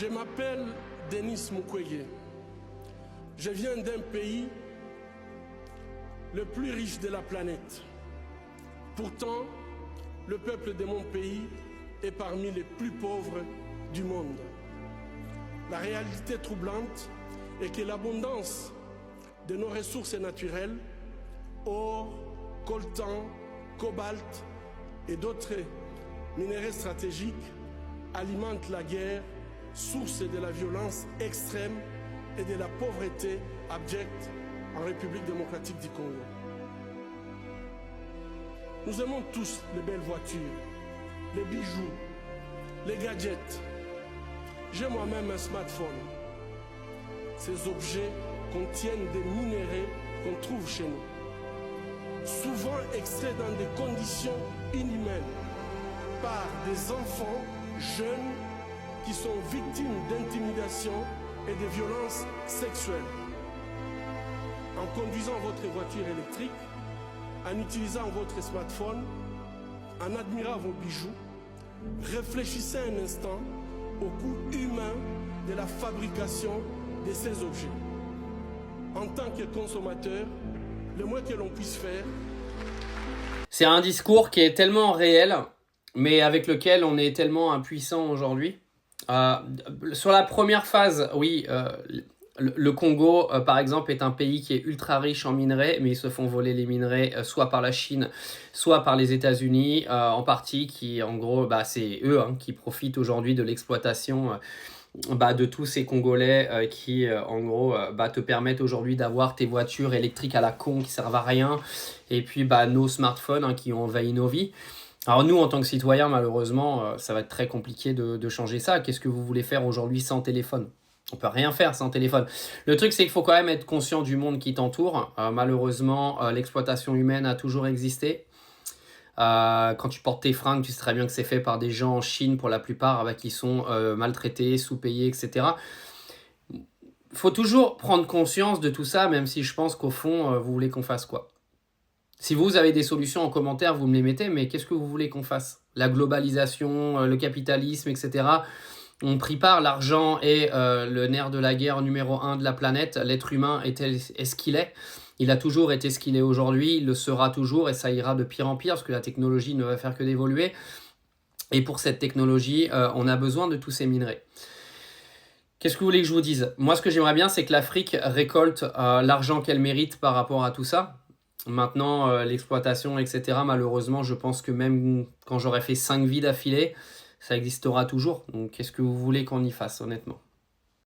Je m'appelle Denis Mukwege. Je viens d'un pays le plus riche de la planète. Pourtant, le peuple de mon pays est parmi les plus pauvres du monde. La réalité troublante est que l'abondance de nos ressources naturelles, or, coltan, cobalt et d'autres minéraux stratégiques, alimente la guerre, source de la violence extrême et de la pauvreté abjecte en République démocratique du Congo. Nous aimons tous les belles voitures, les bijoux, les gadgets. J'ai moi-même un smartphone. Ces objets contiennent des minéraux qu'on trouve chez nous, souvent extraits dans des conditions inhumaines par des enfants jeunes qui sont victimes d'intimidation et de violences sexuelles. En conduisant votre voiture électrique, en utilisant votre smartphone, en admirant vos bijoux, réfléchissez un instant au coût humain de la fabrication de ces objets. En tant que consommateur, le moins que l'on puisse faire... C'est un discours qui est tellement réel, mais avec lequel on est tellement impuissant aujourd'hui. Sur la première phase, oui, le Congo, par exemple, est un pays qui est ultra riche en minerais, mais ils se font voler les minerais soit par la Chine, soit par les États-Unis, en partie, qui en gros, c'est eux qui profitent aujourd'hui de l'exploitation de tous ces Congolais qui, en gros, te permettent aujourd'hui d'avoir tes voitures électriques à la con qui servent à rien, et puis nos smartphones qui ont envahi nos vies. Alors nous, en tant que citoyens, malheureusement, ça va être très compliqué de changer ça. Qu'est-ce que vous voulez faire aujourd'hui sans téléphone ? On peut rien faire sans téléphone. Le truc, c'est qu'il faut quand même être conscient du monde qui t'entoure. Malheureusement, l'exploitation humaine a toujours existé. Quand tu portes tes fringues, tu sais très bien que c'est fait par des gens en Chine, pour la plupart, qui sont maltraités, sous-payés, etc. Il faut toujours prendre conscience de tout ça, même si je pense qu'au fond, vous voulez qu'on fasse quoi ? Si vous avez des solutions en commentaire, vous me les mettez, mais qu'est-ce que vous voulez qu'on fasse ? La globalisation, le capitalisme, etc. ont pris part, l'argent est le nerf de la guerre numéro 1 de la planète. L'être humain est ce qu'il est. Il a toujours été ce qu'il est aujourd'hui, il le sera toujours et ça ira de pire en pire parce que la technologie ne va faire que d'évoluer. Et pour cette technologie, on a besoin de tous ces minerais. Qu'est-ce que vous voulez que je vous dise ? Moi, ce que j'aimerais bien, c'est que l'Afrique récolte l'argent qu'elle mérite par rapport à tout ça. Maintenant, l'exploitation, etc., malheureusement, je pense que même quand j'aurai fait 5 vies d'affilée, ça existera toujours. Donc, qu'est-ce que vous voulez qu'on y fasse, honnêtement ?